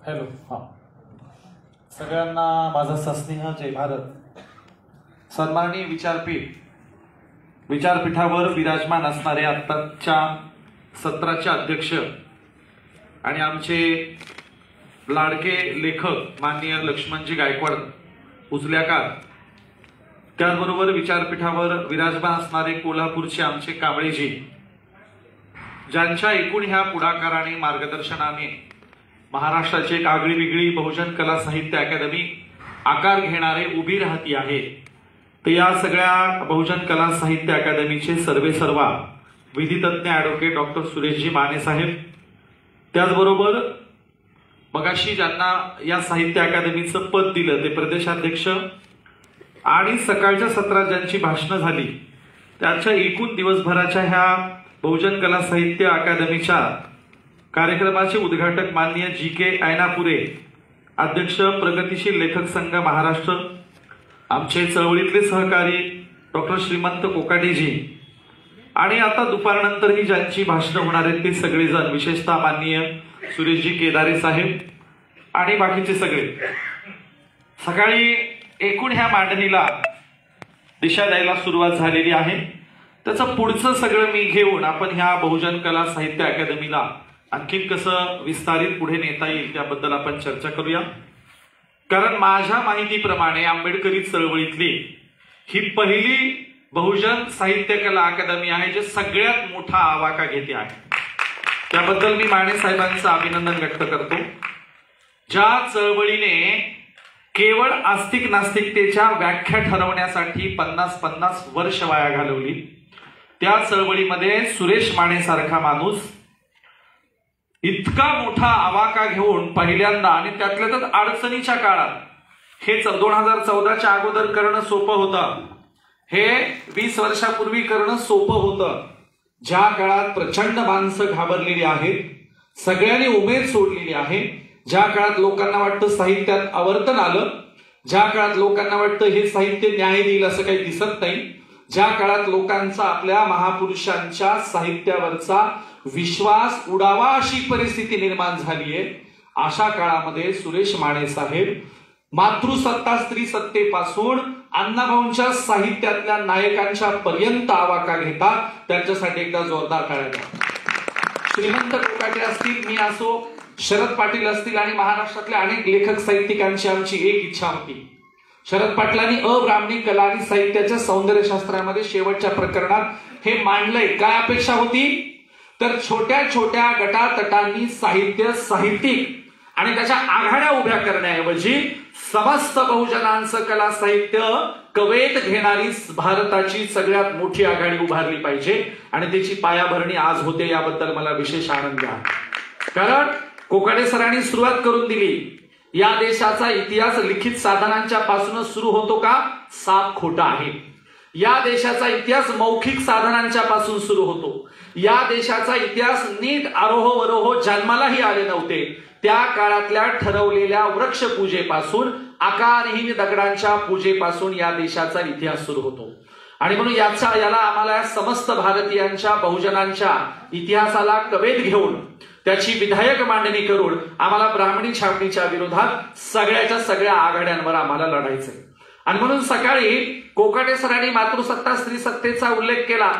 Hello. हां, सगळ्यांना माझा सस्नेह जय भारत. सन्माननीय विचारपीठावर विराजमान असणारे आत्ताच्या सत्राचे अध्यक्ष आणि आमचे लाडके लेखक माननीय लक्ष्मणजी गायकवाड उजल्याकार, त्याचबरोबर विचारपीठावर विराजमान असणारे कोल्हापूरचे आमचे कांबळेजी, ज्यांच्या एकूण ह्या पुढाकाराने मार्गदर्शनाने महाराष्ट्राची एक आगळी वेगळी बहुजन कला साहित्य अकादमी आकार घेणारे उभी राहती आहे. तर या सगळ्या बहुजन कला साहित्य अकादमीचे सर्वेसर्वा विधितज्ञ ॲडव्होकेट डॉक्टर सुरेशजी माने साहेब, त्याचबरोबर मगाशी ज्यांना या साहित्य अकादमीचं पद दिलं ते प्रदेशाध्यक्ष आणि सकाळच्या सत्रात ज्यांची भाषणं झाली त्यांच्या एकूण दिवसभराच्या ह्या बहुजन कला साहित्य अकादमीच्या कार्यक्रमाचे उद्घाटक माननीय जी.के. ऐनापुरे, अध्यक्ष प्रगतिशील लेखक संघ महाराष्ट्र, आमचे चळवळीतले सहकारी डॉक्टर श्रीमंत कोकाटेजी आणि आता दुपारनंतरही ज्यांची भाषणं होणार आहेत ते सगळेजण, विशेषतः माननीय सुरेशजी केदारे साहेब आणि बाकीचे सगळे. सकाळी एकूण ह्या मांडणीला दिशा द्यायला सुरुवात झालेली आहे. त्याचं पुढचं सगळं मी घेऊन आपण ह्या बहुजन कला साहित्य अकादमीला आणखीन कसं विस्तारित पुढे नेता येईल त्याबद्दल आपण चर्चा करूया. कारण माझ्या माहितीप्रमाणे आंबेडकरी चळवळीतली ही पहिली बहुजन साहित्य कला अकादमी आहे जे सगळ्यात मोठा आवाका घेते आहे. त्याबद्दल मी माने साहेबांचं अभिनंदन व्यक्त करतो. ज्या चळवळीने केवळ आस्तिक नास्तिकतेच्या व्याख्या ठरवण्यासाठी 50 वर्ष वाया घालवली, त्या चळवळीमध्ये सुरेश माने सारखा माणूस इतका मोठा आवाका घेऊन पहिल्यांदा, आणि त्यातल्या त्यात अडचणीच्या काळात, हे 2014च्या अगोदर करणं सोपं होतं, हे 20 वर्षापूर्वी करणं सोपं होतं. ज्या काळात प्रचंड माणसं घाबरलेली आहेत, सगळ्यांनी उमेद सोडलेली आहे, ज्या काळात लोकांना वाटतं साहित्यात आवर्तन आलं, ज्या काळात लोकांना वाटतं हे साहित्य न्याय देईल असं काही दिसत नाही, ज्या काळात लोकांचा आपल्या महापुरुषांच्या साहित्यावरचा विश्वास उडावा अशी परिस्थिती निर्माण झालीये, अशा काळामध्ये सुरेश माने साहेब मातृसत्ता स्त्री सत्तेपासून अण्णाभाऊंच्या साहित्यातल्या नायकांच्या पर्यंत आवाका घेतात. त्यांच्यासाठी एकदा जोरदार टाळ्या द्या. श्रीमंत कोकाटे असतील, मी असो, शरद पाटील असतील आणि महाराष्ट्रातल्या अनेक लेखक साहित्यिकांची आमची एक इच्छा होती. शरद पाटलांनी अब्राह्मणी कला आणि साहित्याच्या सौंदर्यशास्त्रामध्ये शेवटच्या प्रकरणात हे मांडलंय. काय अपेक्षा होती तर छोट्या छोट्या गटातटांनी साहित्यिक आणि त्याच्या आघाड्या उभ्या करण्याऐवजी समस्त बहुजनांचं कला साहित्य कवेत घेणारी भारताची सगळ्यात मोठी आघाडी उभारली पाहिजे आणि त्याची पायाभरणी आज होते. याबद्दल मला विशेष आनंद आहे. कारण कोकाटे सरांनी सुरुवात करून दिली. या देशाचा इतिहास लिखित साधनांच्या पासूनच सुरू होतो का? साफ खोटा आहे. या देशाचा इतिहास मौखिक साधनांच्या पासून सुरू होतो. या देशाचा इतिहास नीट आरोह जन्मालाही आले नव्हते. त्या काळातल्या ठरवलेल्या वृक्ष पूजेपासून, आकारहीन दगडांच्या पूजेपासून या देशाचा इतिहास सुरू होतो. आणि म्हणून याला आम्हाला समस्त भारतीयांच्या बहुजनांच्या इतिहासाला कवेत घेऊन त्याची विधायक मांडणी करून आम्हाला ब्राह्मणी छावणीच्या विरोधात सगळ्याच्या सगळ्या आघाड्यांवर आम्हाला लढायचंय. आणि म्हणून सकाळी कोकाटे सरांनी मातृसत्ता स्त्री सत्तेचा उल्लेख केला.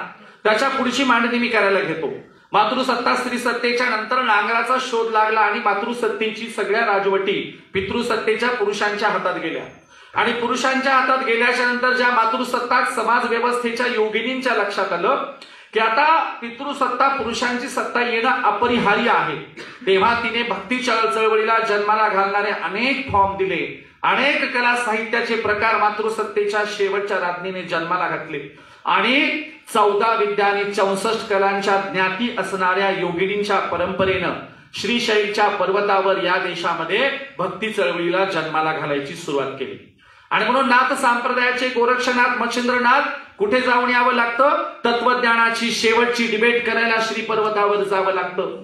त्याच्या पुढची मांडणी मी करायला घेतो. मातृसत्ता स्त्री सत्तेच्या नंतर नांगराचा शोध लागला आणि मातृसत्तेची सगळ्या राजवटी पितृसत्तेच्या पुरुषांच्या हातात गेल्या. आणि पुरुषांच्या हातात गेल्याच्या नंतर ज्या मातृसत्ताक समाज व्यवस्थेच्या योगिनींच्या लक्षात आलं की आता पितृसत्ता पुरुषांची सत्ता येणं अपरिहार्य आहे, तेव्हा तिने भक्ती चळवळीला जन्माला घालणारे अनेक फॉर्म दिले. अनेक कला साहित्याचे प्रकार मातृसत्तेच्या शेवटच्या राज्ञीने जन्माला घातले आणि 14 विद्या आणि 64 कलांच्या ज्ञाती असणाऱ्या योगिनींच्या परंपरेनं श्रीशैलच्या पर्वतावर या देशामध्ये भक्ती चळवळीला जन्माला घालायची सुरुवात केली. आणि म्हणून नाथ संप्रदायाचे गोरक्षनाथ मच्छिंद्रनाथ कुठे जाऊन यावं लागतं? तत्वज्ञानाची शेवटची डिबेट करायला श्री पर्वतावर जावं लागतं.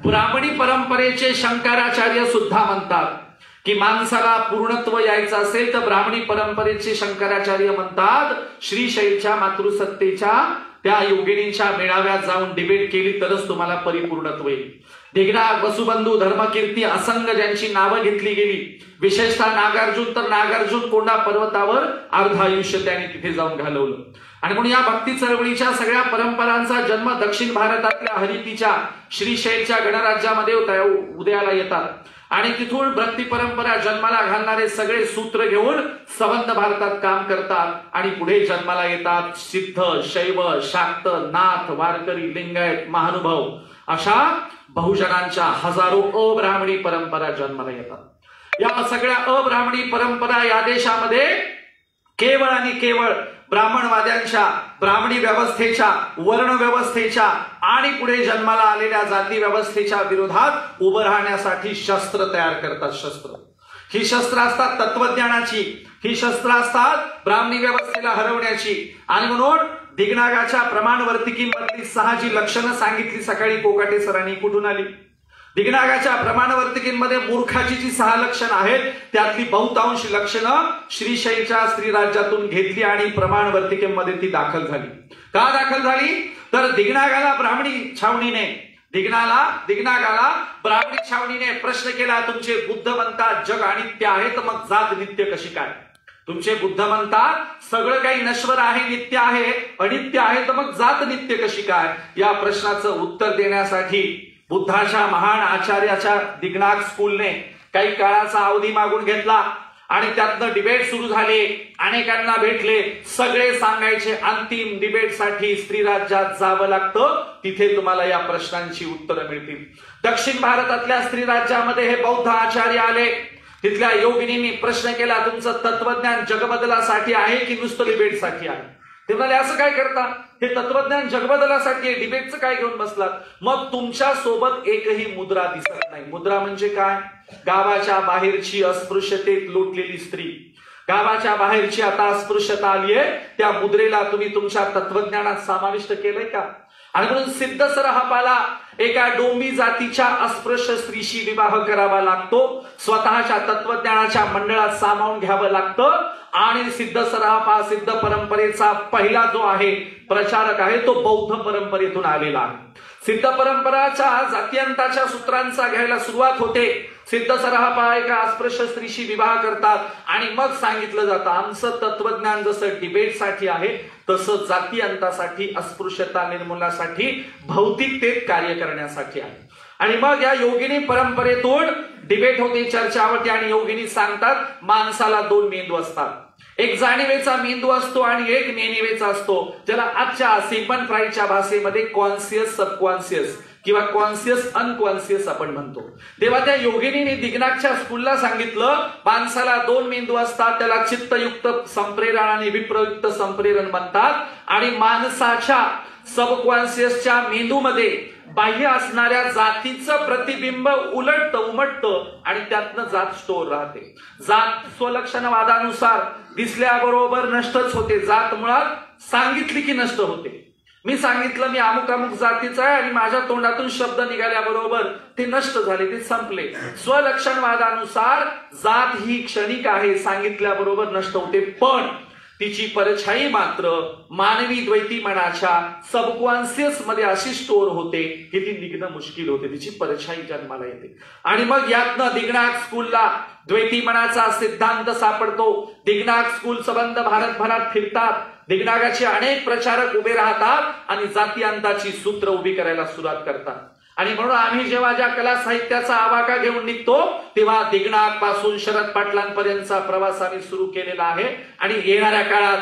ब्राह्मणी परंपरेचे शंकराचार्य सुद्धा म्हणतात की माणसाला पूर्णत्व यायचं असेल तर ब्राह्मणी परंपरेचे शंकराचार्य म्हणतात श्रीशैलच्या मातृसत्तेच्या त्या योगिनींच्या मेळाव्यात जाऊन डिबेट केली तरच तुम्हाला परिपूर्णत्व येईल. दिग्नाग, वसुबंधू, धर्मकीर्ती, असंग ज्यांची नावं घेतली गेली, विशेषतः नागार्जुन, तर नागार्जुन कोंडा पर्वतावर अर्ध आयुष्य त्यांनी तिथे जाऊन घालवलं. आणि म्हणून या भक्ती चळवळीच्या सगळ्या परंपरांचा जन्म दक्षिण भारतातल्या हरितीच्या श्रीशैलच्या गणराज्यामध्ये उदयाला येतात. आणि तिथून भक्ती परंपरा जन्माला घालणारे सगळे सूत्र घेऊन संबंध भारतात काम करतात आणि पुढे जन्माला येतात सिद्ध, शैव, शाक्त, नाथ, वारकरी, लिंगायत, महानुभाव अशा बहुजनांच्या हजारो अब्राह्मणी परंपरा जन्माला येतात. या सगळ्या अब्राह्मणी परंपरा या देशामध्ये केवळ आणि केवळ ब्राह्मणवाद्यांच्या, ब्राह्मणी व्यवस्थेच्या, वर्ण व्यवस्थेच्या आणि पुढे जन्माला आलेल्या जाती व्यवस्थेच्या विरोधात उभं राहण्यासाठी शस्त्र तयार करतात. शस्त्र ही शस्त्र असतात तत्वज्ञानाची, ही शस्त्र असतात ब्राह्मणी व्यवस्थेला हरवण्याची. आणि म्हणून दिग्नागाच्या प्रमाणवर्तिकीमधली 6 जी लक्षणं सांगितली सकाळी कोकाटे सरांनी, कुठून आली? दिग्नागाच्या प्रमाणवर्तिकीमध्ये मूर्खाची जी 6 लक्षणं आहेत त्यातली बहुतांश लक्षणं श्रीशैलच्या स्त्रीराज्यातून घेतली आणि प्रमाणवर्तिकेमध्ये ती दाखल झाली. का दाखल झाली? तर दिग्नागाला ब्राह्मणी छावणीने प्रश्न केला, तुमचे बुद्ध म्हणतात जग अनित्य आहे, तर मग जात नित्य कशी काय? तुमचे बुद्ध म्हणतात सगळं काही नश्वर आहे, नित्य आहे, अनित्य आहे, तर मग जात नित्य कशी काय? या प्रश्नाचं उत्तर देण्यासाठी बुद्धाच्या महान आचार्याच्या दिग्नाग स्कूलने काही काळाचा अवधी मागून घेतला आणि त्यातनं डिबेट सुरू झाले. अनेकांना भेटले, सगळे सांगायचे अंतिम डिबेटसाठी स्त्रीराज्यात जावं लागतं, तिथे तुम्हाला या प्रश्नांची उत्तरं मिळतील. दक्षिण भारतातल्या स्त्रीराज्यामध्ये हे बौद्ध आचार्य आले. तिथल्या योगिनींनी प्रश्न केला, तुमचं तत्वज्ञान जगबदलासाठी आहे की नुसतं डिबेटसाठी आहे? ते म्हणाले, असं काय करता? हे तत्वज्ञान जगबदलासाठी आहे, डिबेटचं काय घेऊन बसलात? मग तुमच्या सोबत एकही मुद्रा दिसत नाही. मुद्रा म्हणजे काय? गावाच्या बाहेरची अस्पृश्यतेत लोटलेली स्त्री, गावाच्या बाहेरची आता अस्पृश्यता आली आहे, त्या मुद्रेला तुम्ही तुमच्या तत्वज्ञानात समाविष्ट केलंय का? आणि म्हणून सिद्ध सरहपाला एका डोंबी जातीच्या अस्पृश्य स्त्रीशी विवाह करावा लागतो, स्वतःच्या तत्वज्ञानाच्या मंडळात सामावून घ्यावं लागतं. आणि सिद्ध सरहपा सिद्ध परंपरेचा पहिला जो आहे प्रचारक आहे तो बौद्ध परंपरेतून आलेला आहे. सिद्ध परंपराच्या जातीयंताच्या सूत्रांचा घ्यायला सुरुवात होते. सिद्ध सरहपा एका अस्पृश्य स्त्रीशी विवाह करतात आणि मग सांगितलं जातं आमचं तत्वज्ञान जसं डिबेटसाठी आहे तसं जातीयंतासाठी, अस्पृश्यता निर्मूलनासाठी, भौतिकतेत कार्य करण्यासाठी आहे. आणि मग या योगिनी परंपरेतून डिबेट होते, चर्चा होते आणि योगिनी सांगतात माणसाला 2 मेंदू असतात. एक जाणीवेचा मेंदू असतो आणि एक नेणिवेचा असतो, ज्याला आजच्या सिग्मंड फ्राईडच्या भाषेमध्ये कॉन्शियस सबकॉन्शियस किंवा कॉन्शियस अनकॉन्शियस आपण म्हणतो. तेव्हा त्या योगिनीने दिग्नागच्या स्कूलला सांगितलं माणसाला 2 मेंदू असतात, त्याला चित्तयुक्त संप्रेरण आणि विप्रयुक्त संप्रेरण म्हणतात. आणि माणसाच्या सबकॉन्शियसच्या मेंदूमध्ये बाह्य असणाऱ्या जातीचं प्रतिबिंब उलटतं, उमटतं आणि त्यातनं जात स्टोर राहते. जात स्वलक्षणवादानुसार दिसल्याबरोबर नष्टच होते. जात मुळात सांगितली की नष्ट होते. मी सांगितलं मी अमुक अमुक जातीचा आहे आणि माझ्या तोंडातून शब्द निघाल्याबरोबर ते नष्ट झाले, ते संपले. स्वलक्षणवादानुसार जात ही क्षणिक आहे, सांगितल्याबरोबर नष्ट होते, पण तिची परछाई मात्र मानवी द्वैतीमनाच्या सबकॉन्शियस मध्ये अशी स्टोर होते की ती निघणं मुश्किल होते, तिची परछाई जन्माला येते. आणि मग यातनं दिग्नाग स्कूलला द्वैतीमनाचा सिद्धांत सापडतो. दिग्नाग स्कूल संबंध भारतभरात फिरतात. दिग्नागाचे अनेक प्रचारक उभे राहतात आणि जातीयांताची सूत्र उभी करायला सुरुवात करतात. आणि म्हणून आम्ही जेव्हा ज्या कला साहित्याचा आवाका घेऊन निघतो तेव्हा दिग्नाग पासून शरद पाटलांपर्यंतचा प्रवास आम्ही सुरू केलेला आहे. आणि येणाऱ्या काळात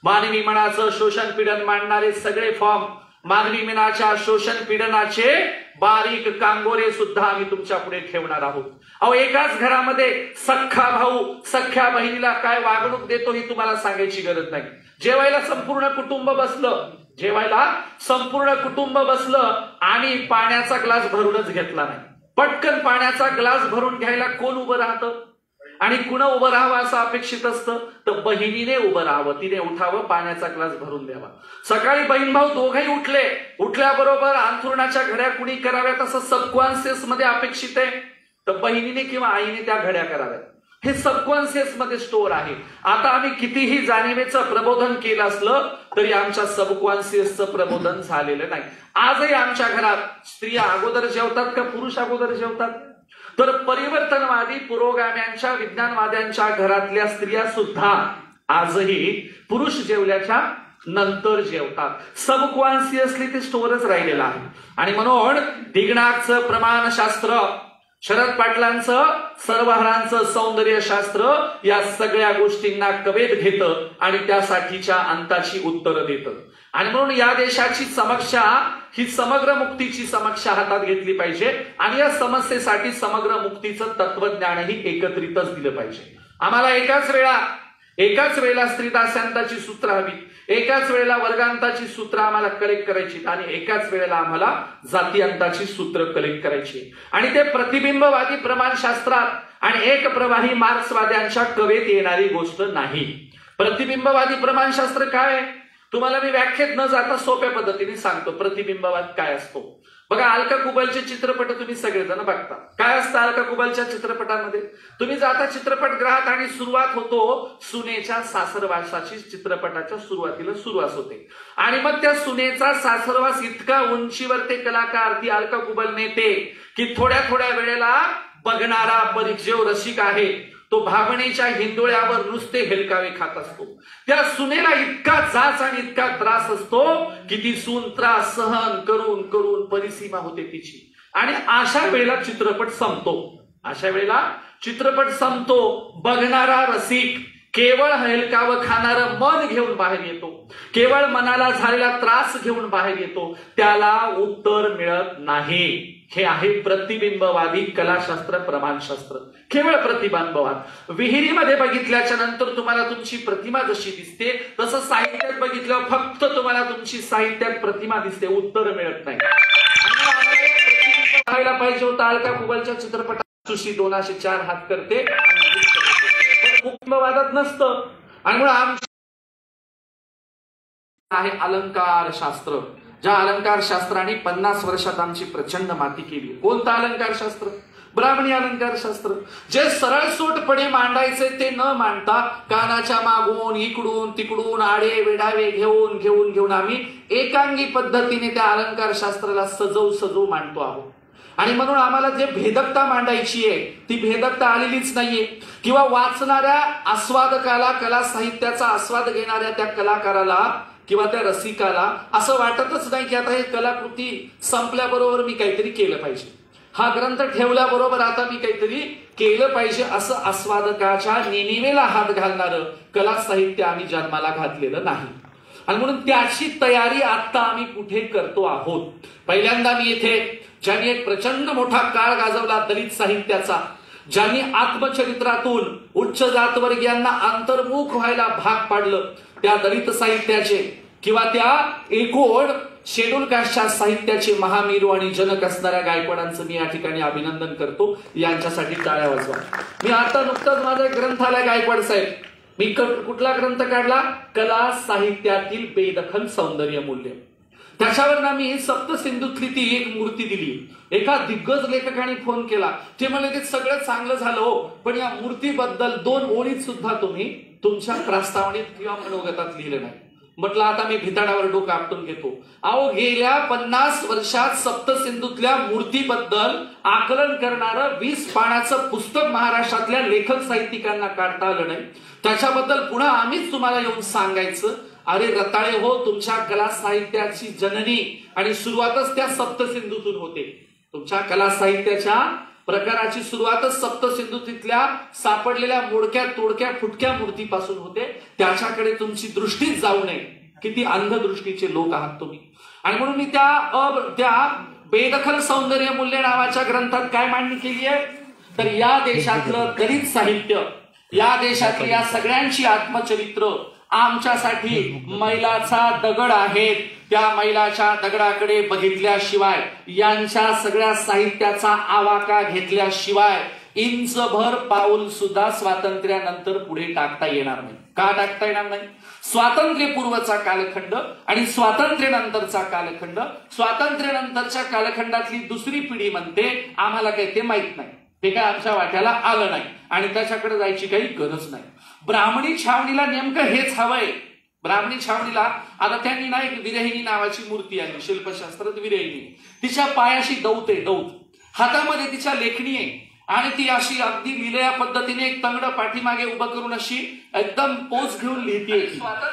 मानवी मनाचं शोषण पीडन मांडणारे सगळे फॉर्म, मानवी मनाच्या शोषण पीडनाचे बारीक कांगोरे सुद्धा आम्ही तुमच्या पुढे ठेवणार आहोत. अहो, एकाच घरामध्ये सख्खा भाऊ सख्ख्या बहिणीला काय वागणूक देतो ही तुम्हाला सांगायची गरज नाही. जेवायला संपूर्ण कुटुंब बसलं आणि पाण्याचा ग्लास भरूनच घेतला नाही. पटकन पाण्याचा ग्लास भरून घ्यायला कोण उभं राहतं आणि कुणा उभं राहावं असं अपेक्षित असतं? तर बहिणीने उभं राहावं, तिने उठावं, पाण्याचा ग्लास भरून द्यावा. सकाळी बहीण भाऊ दोघेही उठल्याबरोबर अंथरुणाच्या घड्या कुणी कराव्यात असं सबकॉन्शियस मध्ये अपेक्षित आहे, तर बहिणीने किंवा आईने त्या घड्या कराव्यात. हे सबकॉन्शियस मध्ये स्टोर आहे. आता आम्ही कितीही जाणीवेचं प्रबोधन केलं असलं तरी आमच्या सबकॉन्शियसचं प्रबोधन झालेलं नाही. आजही आमच्या घरात स्त्रिया अगोदर जेवतात का पुरुष अगोदर जेवतात? तर परिवर्तनवादी पुरोगाम्यांच्या विज्ञानवाद्यांच्या घरातल्या स्त्रिया सुद्धा आजही पुरुष जेवल्याच्या नंतर जेवतात. सबकॉन्शियसली ते स्टोअरच राहिलेलं आहे. आणि म्हणून दिग्नागचं प्रमाणशास्त्र, शरद पाटलांचं सर्वहारांचं सौंदर्यशास्त्र या सगळ्या गोष्टींना कवेत घेतं आणि त्यासाठीच्या अंताची उत्तरं देतं. आणि म्हणून या देशाची समस्या ही समग्र मुक्तीची समस्या हातात घेतली पाहिजे आणि या समस्येसाठी समग्र मुक्तीचं तत्वज्ञानही एकत्रितच दिलं पाहिजे. आम्हाला एकाच वेळेला स्त्रीदास्यांताची सूत्र हवी, एकाच वेळेला वर्गांताची सूत्र आम्हाला कलेक्ट करायची आणि एकाच वेळेला आम्हाला जातीयांताची सूत्र कलेक्ट करायची. आणि ते प्रतिबिंबवादी प्रमाणशास्त्रात आणि एक प्रवाही मार्क्सवाद्यांच्या कवेत येणारी गोष्ट नाही. प्रतिबिंबवादी प्रमाणशास्त्र काय आहे तुम्हाला मी व्याख्येत न जाता सोप्या पद्धतीने सांगतो. प्रतिबिंबवाद काय असतो बघा. अलका कुबलचे चित्रपट तुम्ही सगळेजण बघता. काय असतं अलका कुबलच्या चित्रपटामध्ये? तुम्ही जाता चित्रपटगृहात आणि सुरुवात होतो सुनेच्या सासरवासाची. चित्रपटाच्या सुरुवातीला सुरुवात होते आणि मग त्या सुनेचा सासरवास इतका उंचीवर ते कलाकार ती अलका कुबल नेते की थोड्या थोड्या वेळेला बघणारा परिचय रसिक आहे तो भावनेच्या हिंदोळ्यावर नुसते हेलकावे खात असतो. त्या सुनेला इतका जाच आणि इतका त्रास असतो की ती सून त्रास सहन करून करून परिसीमा होते तिची. आणि अशा वेळेला चित्रपट संपतो. बघणारा रसिक केवळ हेलकावं खाणारं मन घेऊन बाहेर येतो, केवळ मनाला झालेला त्रास घेऊन बाहेर येतो, त्याला उत्तर मिळत नाही. हे आहे प्रतिबिंबवादी कलाशास्त्र प्रमाणशास्त्र. केवळ प्रतिबिंबवाद. विहिरीमध्ये बघितल्याच्या नंतर तुम्हाला तुमची प्रतिमा जशी दिसते तसं साहित्यात बघितल्यावर फक्त तुम्हाला तुमची साहित्यात प्रतिमा दिसते, उत्तर मिळत नाही. पाहायला पाहिजे होता अलका कुबलच्या चित्रपटात सुशी 204 हात करते प्रतिबिंबवादात नसतं. आणि म्हणून आहे अलंकार शास्त्र. ज्या अलंकार शास्त्राने 50 वर्षात आमची प्रचंड माती केली. कोणतं अलंकार शास्त्र? ब्राह्मणी अलंकार शास्त्र. जे सरळसोटपणे मांडायचे ते न मांडता कानाच्या मागून इकडून तिकडून आडे वेढावे घेऊन घेऊन घेऊन आम्ही एकांगी पद्धतीने त्या अलंकार शास्त्राला सजवू मांडतो आहोत. आणि म्हणून आम्हाला जे भेदकता मांडायची आहे ती भेदकता आलेलीच नाहीये. किंवा वाचणाऱ्या आस्वादकाला, कला साहित्याचा आस्वाद घेणाऱ्या त्या कलाकाराला किंवा त्या रसिकाला असं वाटतच नाही की आता हे कलाकृती संपल्याबरोबर मी काहीतरी केलं पाहिजे, हा ग्रंथ ठेवल्याबरोबर आता मी काहीतरी केलं पाहिजे, असं आस्वादकाच्या नेणिवेला हात घालणारं कला साहित्य आम्ही जन्माला घातलेलं नाही. आणि म्हणून त्याची तयारी आता आम्ही कुठे करतो आहोत. पहिल्यांदा मी इथे ज्यांनी एक प्रचंड मोठा काळ गाजवला दलित साहित्याचा, ज्यांनी आत्मचरित्रातून उच्च जातवर्गीयांना अंतर्मुख व्हायला भाग पाडलं, त्या दलित साहित्याचे किंवा त्या एकूण शेड्यूल कास्टच्या साहित्याचे महामेरू आणि जनक असणाऱ्या गायकवाडांचं मी या ठिकाणी अभिनंदन करतो. यांच्यासाठी टाळ्या वाजवा. मी आता नुकताच माझा ग्रंथ आलाय गायकवाड साहेब. मी कुठला ग्रंथ काढला? कला साहित्यातील बेदखल सौंदर्य मूल्य. त्याच्यावर ना मी सप्तसिंधूतली ती एक मूर्ती दिली. एका दिग्गज लेखकाने फोन केला, ते म्हणले ते सगळं चांगलं झालं हो, पण या मूर्तीबद्दल 2 ओळीत सुद्धा तुम्ही तुमच्या प्रस्तावनेत किंवा मनोगतात लिहिलं नाही. म्हटलं आता मी भिताडावर डोकं आपटून घेतो. अहो गेल्या 50 वर्षात सप्तसिंधूतल्या मूर्तीबद्दल आकलन करणारं 20 पानाचं पुस्तक महाराष्ट्रातल्या लेखक साहित्यिकांना काढता आलं नाही. त्याच्याबद्दल पुन्हा आम्हीच तुम्हाला येऊन सांगायचं, अरे रताळे हो, तुमच्या कला साहित्याची जननी आणि सुरुवातच त्या सप्तसिंधूतून होते. तुमच्या कला साहित्याच्या प्रकाराची सुरुवातच सप्तसिंधूतीतल्या सापडलेल्या मोडक्या तोडक्या फुटक्या मूर्तीपासून होते. त्याच्याकडे तुमची दृष्टीच जाऊ नये. किती अंधदृष्टीचे लोक आहात तुम्ही. आणि म्हणून मी त्या बेदखल सौंदर्य मूल्य नावाच्या ग्रंथात काय मांडणी केली आहे, तर या देशातलं दलित साहित्य, या देशातली या सगळ्यांची आत्मचरित्र आमच्यासाठी मैलाचा दगड आहेत. त्या मैलाच्या दगडाकडे बघितल्याशिवाय, यांच्या सगळ्या साहित्याचा आवाका घेतल्याशिवाय इंचभर पाऊल सुद्धा स्वातंत्र्यानंतर पुढे टाकता येणार नाही. का टाकता येणार नाही? स्वातंत्र्यपूर्वचा कालखंड आणि स्वातंत्र्यानंतरचा कालखंड, स्वातंत्र्यानंतरच्या कालखंडातली दुसरी पिढी म्हणते आम्हाला काही ते माहित नाही, ते काय आमच्या वाट्याला आलं नाही आणि त्याच्याकडे जायची काही गरज नाही. ब्राह्मणी छावणीला नेमकं हेच हवंय. ब्राह्मणी छावणीला आता त्यांनी ना एक विरहिणी नावाची मूर्ती आणली, शिल्पशास्त्रात विरहिणी. तिच्या पायाशी दौत आहे, दौत हातामध्ये तिच्या लेखणी आहे आणि ती अशी अगदी लिहिल्या पद्धतीने एक तंगड पाठीमागे उभं करून अशी एकदम पोच घेऊन लिहिते.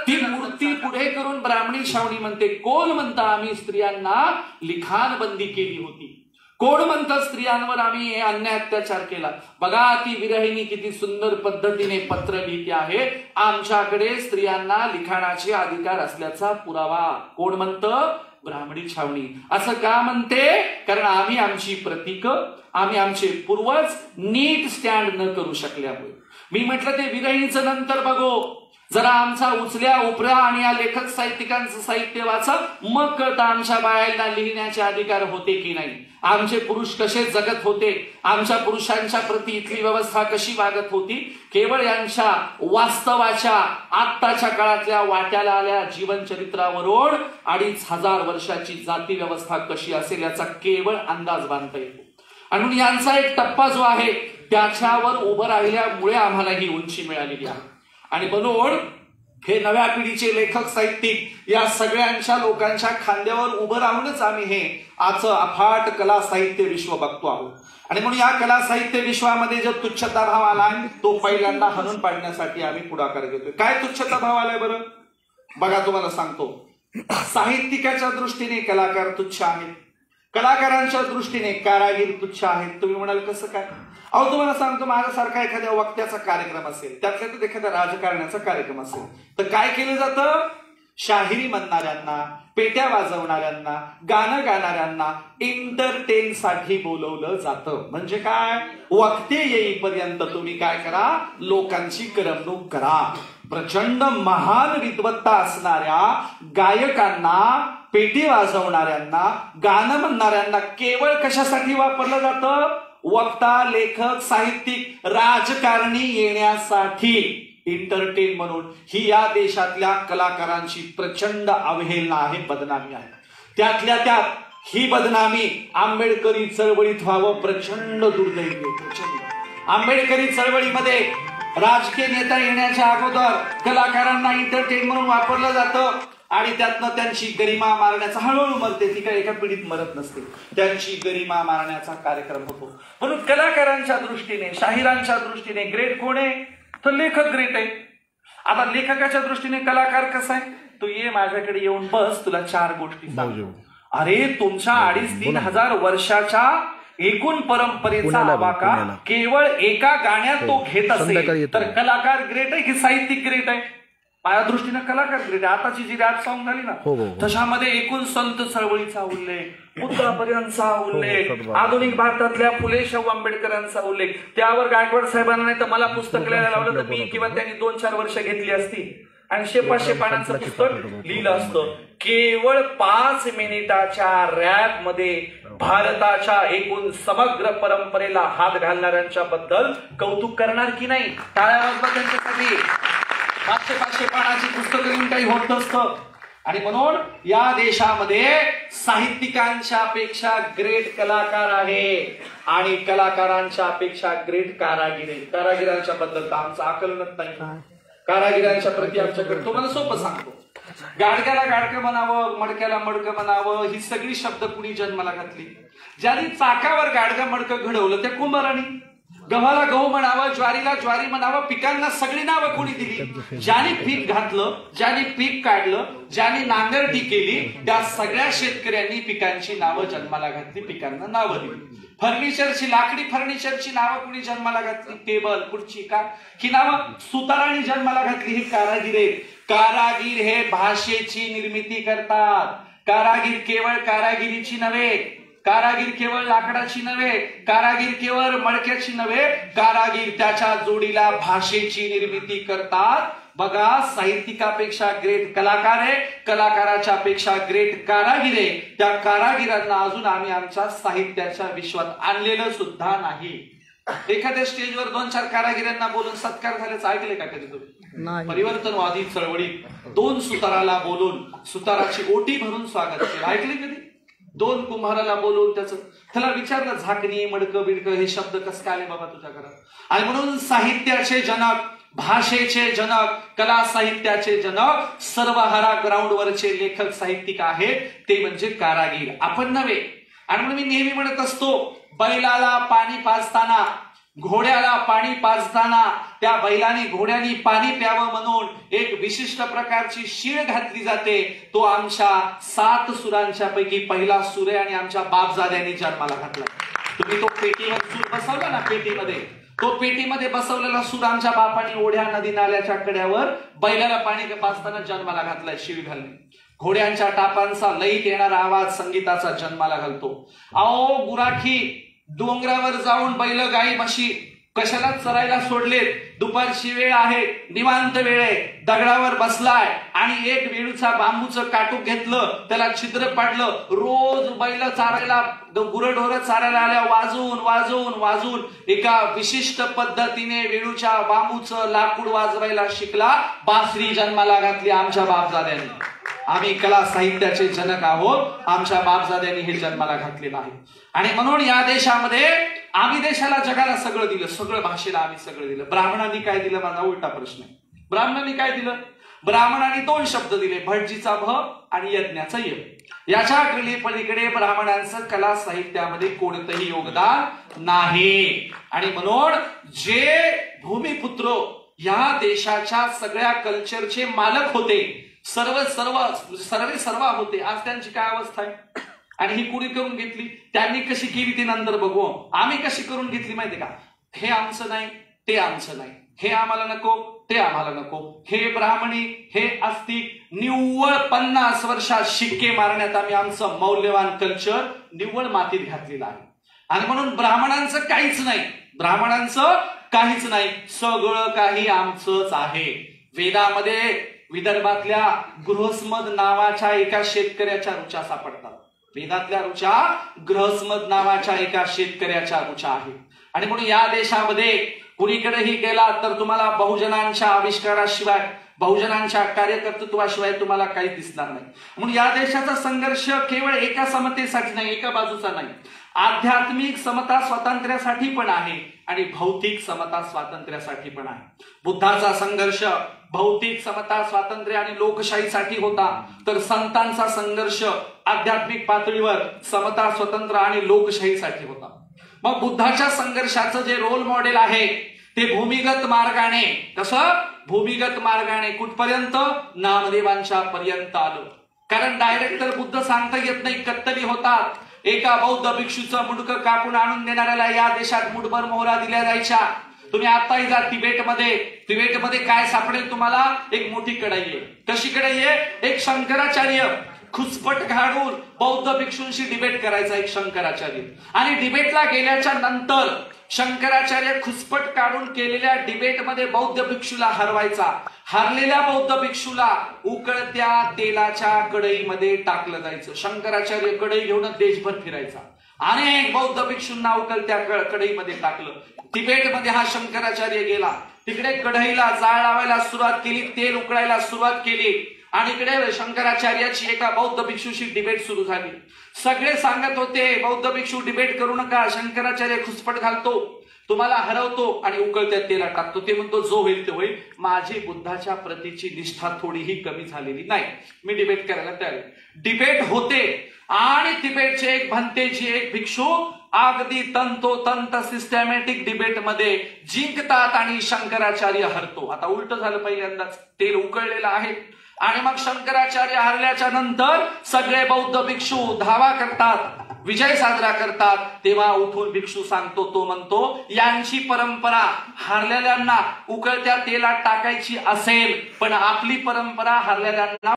ती मूर्ती पुढे करून ब्राह्मणी छावणी म्हणते, कोण म्हणता आम्ही स्त्रियांना लिखाण बंदी केली होती, कोण म्हणतं स्त्रियांवर आम्ही हे अन्याय अत्याचार केला. बघा ती विरहिणी किती सुंदर पद्धतीने पत्र लिहिते आहे, आमच्याकडे स्त्रियांना लिखाणाचे अधिकार असल्याचा पुरावा. कोण म्हणतं? ब्राह्मणी छावणी. असं का म्हणते? कारण आम्ही आमची प्रतीक, आम्ही आमचे पूर्वज नीट स्टँड न करू शकल्यामुळे. मी म्हटलं ते विरहिणीचं नंतर बघू, जरा आमचा उचल्या उपऱ्या आणि या लेखक साहित्यिकांचं साहित्य वाचा, मग कळतं आमच्या बायांना लिहिण्याचे अधिकार होते की नाही, आमचे पुरुष कसे जगत होते, आमच्या पुरुषांच्या प्रती इथली व्यवस्था कशी वागत होती. केवळ यांच्या वास्तवाच्या आत्ताच्या काळातल्या वाट्याला आल्या जीवनचरित्रावरून 2500 वर्षाची जाती व्यवस्था कशी असेल याचा केवळ अंदाज बांधता येतो. आणि म्हणून यांचा एक टप्पा जो आहे त्याच्यावर उभं राहिल्यामुळे आम्हाला ही उंची मिळालेली आहे. आणि म्हणून हे नव्या पिढीचे लेखक साहित्यिक या सगळ्यांच्या लोकांच्या खांद्यावर उभं राहूनच आम्ही हे आजचं अफाट कला साहित्य विश्व बघतो आहोत. आणि म्हणून या कला साहित्य विश्वामध्ये जो तुच्छता भाव आलाय तो पहिल्यांदा हाणून पाडण्यासाठी आम्ही पुढाकार घेतोय. काय तुच्छता भाव आलाय बरं? बघा तुम्हाला सांगतो. साहित्यिकाच्या दृष्टीने कलाकार तुच्छ आहेत, कलाकारांच्या दृष्टीने कारागीर तुच्छ आहेत. तुम्ही म्हणाल कसं काय? अहो तुम्हाला सांगतो, माझ्यासारखा एखाद्या वक्त्याचा कार्यक्रम असेल, त्यातल्या तर एखाद्या राजकारण्याचा कार्यक्रम असेल, तर काय केलं जातं? शाहिरी म्हणणाऱ्यांना, पेट्या वाजवणाऱ्यांना, गाणं गाणाऱ्यांना एंटरटेन साठी बोलवलं जातं. म्हणजे काय? वक्ते येईपर्यंत तुम्ही काय करा? लोकांची करमणूक करा. प्रचंड महान विद्वत्ता असणाऱ्या गायकांना, पेटी वाजवणाऱ्यांना, गाणं म्हणणाऱ्यांना केवळ कशासाठी वापरलं जातं? वक्ता, लेखक, साहित्यिक, राजकारणी येण्यासाठी, एंटरटेन म्हणून. ही या देशातल्या कलाकारांची प्रचंड अवहेलना आहे, बदनामी आहे. त्यातल्या त्यात ही बदनामी आंबेडकरी चळवळीत व्हावं प्रचंड दुर्दैवी आहे. प्रचंड. आंबेडकरी चळवळीमध्ये राजकीय नेता येण्याच्या अगोदर कलाकारांना एंटरटेन म्हणून वापरलं जातं आणि त्यातनं त्यांची गरिमा मारण्याचा, हळूहळू मरते ती, काय एका पिढीत मरत नसते, त्यांची गरिमा मारण्याचा कार्यक्रम होतो. म्हणून कलाकारांच्या दृष्टीने, शाहिरांच्या दृष्टीने ग्रेट कोण आहे? तर लेखक ग्रेट आहे. आता लेखकाच्या दृष्टीने कलाकार कसा आहे? तू ये माझ्याकडे येऊन बस, तुला 4 गोष्टी सांगतो. अरे तुमच्या 2,500-3 हजार वर्षाच्या एकूण परंपरेचा आवाका केवळ एका गाण्यात तो घेत असेल तर कलाकार ग्रेट आहे की साहित्यिक ग्रेट आहे? माझ्या दृष्टीने कलाकार ग्रेट आहे. आताची जी रॅप सॉंग झाली ना, तशामध्ये एकूण संत चळवळीचा उल्लेख, बुद्धापर्यंतचा उल्लेख, आधुनिक भारतातल्या फुले शाहू आंबेडकरांचा उल्लेख, त्यावर गायकवाड साहेबांना नाही तर मला पुस्तक लिहायला लावलं तर मी किंवा त्यांनी 2-4 वर्ष घेतली असती आणि 100-500 पानांचं पुस्तक लिहिलं असतं. केवळ 5 मिनिटाच्या रॅप मध्ये भारताच्या एकूण समग्र परंपरेला हात घालणाऱ्यांच्या बद्दल कौतुक करणार की नाही? टाळ्या वाजवा त्यांच्यासाठी. 500-500 पानाची पुस्तकं लिहून काही होत नसतं. आणि म्हणून या देशामध्ये साहित्यिकांच्या पेक्षा ग्रेट कलाकार आहे आणि कलाकारांच्या पेक्षा ग्रेट कारागीर आहे. कारागिरांच्या बद्दल तर आमचं आकलनच नाही. कारागिरांच्या प्रति आमच्याकडे तुम्हाला सोपं सांगतो, गाडग्याला गाडकं म्हणावं, मडक्याला मडकं म्हणावं, ही सगळी शब्द कुणी जन्माला घातली? ज्यांनी चाकावर गाडगं मडकं घडवलं त्या कुंभारांनी. गव्हाला गहू म्हणावं, ज्वारीला ज्वारी म्हणावं, पिकांना सगळी नावं कोणी दिली? ज्याने पीक घातलं, ज्याने पीक काढलं, ज्याने नांगरटी केली, त्या सगळ्या शेतकऱ्यांनी पिकांची नावं जन्माला घातली, पिकांना नावं दिली. फर्निचरची, लाकडी फर्निचरची नावं कुणी जन्माला घातली? टेबल, खुर्ची, का ही नावं सुतारांनी जन्माला घातली. हे कारागीर आहेत. कारागीर हे भाषेची निर्मिती करतात. कारागीर केवळ कारागिरीची नव्हे, कारागीर केवळ लाकडाची नव्हे, कारागीर केवळ मडक्याची नव्हे, कारागीर त्याच्या जोडीला भाषेची निर्मिती करतात. बघा, साहित्यिकापेक्षा ग्रेट कलाकार आहे, कलाकाराच्या पेक्षा ग्रेट कारागीर आहे. त्या कारागिरांना अजून आम्ही आमच्या साहित्याच्या विश्वात आणलेलं सुद्धा नाही. एखाद्या स्टेजवर 2-4 कारागिरांना बोलून सत्कार झाल्याचं ऐकले का कधी तुम्ही? परिवर्तनवादी चळवळीत 2 सुताराला बोलून सुताराची ओटी भरून स्वागत केलं, ऐकले कधी? 2 कुंभाराला बोलवून त्याला विचारलं, झाकणी, मडकं बिडकं हे शब्द कसं काय आले बाबा तुझ्या घरात? आणि म्हणून साहित्याचे जनक भाषेचे जनक, कला साहित्याचे जनक, सर्वहारा ग्राउंडवरचे लेखक साहित्यिक आहेत ते म्हणजे कारागीर, आपण नव्हे. आणि म्हणून मी नेहमी म्हणत असतो, बैलाला पाणी पाजताना, घोड्याला पाणी पाजताना त्या बैलाने घोड्याने पाणी प्यावं म्हणून एक विशिष्ट प्रकारची शीळ घातली जाते. तो आमच्या 7 सुरांच्या पैकी पहिला सूर आहे आणि आमच्या बापजाद्यांनी जन्माला घातला. तुम्ही तो पेटीवर सूर बसवला ना, पेटीमध्ये, तो पेटीमध्ये बसवलेला सूर आमच्या बापाने ओढ्या नदी नाल्याच्या कड्यावर बैलाला पाणी पाजताना जन्माला घातलाय, शीळ घालणे. घोड्यांच्या टापांचा लयीत येणारा आवाज संगीताचा जन्माला घालतो. अहो गुराखी डोंगरावर जाऊन बैल गाई म्हशी कशाला चरायला सोडलेत, दुपारची वेळ आहे, निवांत वेळ आहे, दगडावर बसलाय आणि एक वेळूचा बांबूचं काटूक घेतलं, त्याला छिद्र पाडलं, रोज बैल चारायला, गुरढोर चारायला आल्या वाजून वाजून वाजून एका विशिष्ट पद्धतीने वेळूच्या बांबूचं लाकूड वाजवायला शिकला, बासरी जन्माला घातली आमच्या बापजाद्यांनी. आम्ही कला साहित्याचे जनक आहोत, आमच्या बापजाद्यांनी हे जन्माला घातलेलं आहे. आणि म्हणून या देशामध्ये आम्ही देशाला जगाला सगळं दिलं, सगळं भाषेला आम्ही सगळं दिलं. ब्राह्मणांनी काय दिलं, माझा उलटा प्रश्न आहे. ब्राह्मणांनी काय दिलं? ब्राह्मणांनी 2 शब्द दिले, भटजीचा भ आणि यज्ञाचा य. याच्या पलीकडे ब्राह्मणांचं कला साहित्यामध्ये कोणतंही योगदान नाही. आणि म्हणून जे भूमिपुत्र या देशाच्या सगळ्या कल्चरचे मालक होते, सर्व होते, आज त्यांची काय अवस्था आहे? आणि ही कुणी करून घेतली, त्यांनी कशी केली ते नंतर बघू. आम्ही कशी करून घेतली माहितीये का? हे आमचं नाही, ते आमचं नाही, हे आम्हाला नको, ते आम्हाला नको, हे ब्राह्मणी, हे आस्तिक, निव्वळ 50 वर्षात शिक्के मारण्यात आम्ही आमचं मौल्यवान कल्चर निव्वळ मातीत घातलेलं आहे. आणि म्हणून ब्राह्मणांचं काहीच नाही, ब्राह्मणांचं काहीच नाही, सगळं काही आमचंच आहे. वेदामध्ये विदर्भातल्या गृहस्मद नावाच्या एका शेतकऱ्याच्या रुचा सापडतात. वेदातल्या रुचा गृहस्मद नावाच्या एका शेतकऱ्याच्या रुचा आहे. आणि म्हणून या देशामध्ये कुणीकडेही गेला तर तुम्हाला बहुजनांच्या आविष्काराशिवाय, बहुजनांच्या कार्यकर्तृत्वाशिवाय तुम्हाला काही दिसणार नाही. म्हणून या देशाचा संघर्ष केवळ एका समतेसाठी नाही, एका बाजूचा नाही. आध्यात्मिक समता स्वातंत्र्यासाठी पण आहे आणि भौतिक समता स्वातंत्र्यासाठी पण आहे. बुद्धाचा संघर्ष भौतिक समता स्वातंत्र्य आणि लोकशाहीसाठी होता, तर संतांचा संघर्ष आध्यात्मिक पातळीवर समता स्वतंत्र आणि लोकशाहीसाठी होता. मग बुद्धाच्या संघर्षाचं जे रोल मॉडेल आहे ते भूमिगत मार्गाने, कसं भूमिगत मार्गाने कुठपर्यंत? नामदेवांच्या पर्यंत आलं. कारण डायरेक्ट तर बुद्ध सांगता येत नाही, कत्तली होतात. एका बौद्ध भिक्षूचं मुंडकं कापून आणून देणाऱ्याला या देशात मुठभर मोहरा दिल्या जायच्या. तुम्ही आताही जा तिबेटमध्ये काय सापडेल तुम्हाला? एक मोठी कढई आहे. कशी कढई आहे? एक शंकराचार्य खुचपट घालून बौद्ध भिक्षूंशी डिबेट करायचा, एक शंकराचार्य. आणि डिबेटला गेल्याच्या नंतर शंकराचार्य खुचपट काढून केलेल्या डिबेटमध्ये बौद्ध भिक्षूला हरवायचा. हारलेल्या बौद्ध भिक्षूला उकळत्या तेलाच्या कढईमध्ये टाकलं जायचं. शंकराचार्य कढई घेऊन देशभर फिरायचा. अनेक बौद्ध भिक्षूंना उकळत्या कढईमध्ये टाकलं. तिबेटमध्ये हा शंकराचार्य गेला, तिकडे कढईला जाळ लावायला सुरुवात केली, तेल उकळायला सुरुवात केली आणि इकडे शंकराचार्याची एका बौद्ध भिक्षूशी डिबेट सुरू झाली. सगळे सांगत होते बौद्ध भिक्षू डिबेट करू नका, शंकराचार्य खुसपट घालतो, तुम्हाला हरवतो आणि उकळत्या तेलात टाकतो. ते म्हणतो जो होईल ते होईल, माझी बुद्धाच्या प्रतीची निष्ठा थोडीही कमी झालेली नाही, मी डिबेट करायला तयार आहे. डिबेट होते आणि तिबेटचे एक भंतेजी एक भिक्षू अगदी तंतोतंत सिस्टमॅटिक डिबेटमध्ये जिंकतात आणि शंकराचार्य हरतो. आता उलट झालं, पहिल्यांदाच तेल उकळलेलं आहे आणि मग शंकराचार्य हरल्याच्या नंतर सगळे बौद्ध भिक्षू धावा करतात, विजय साजरा करतात. तेव्हा उठून भिक्षू सांगतो, तो म्हणतो यांची परंपरा हरलेल्यांना उकळत्या तेलात टाकायची असेल, पण आपली परंपरा हरलेल्यांना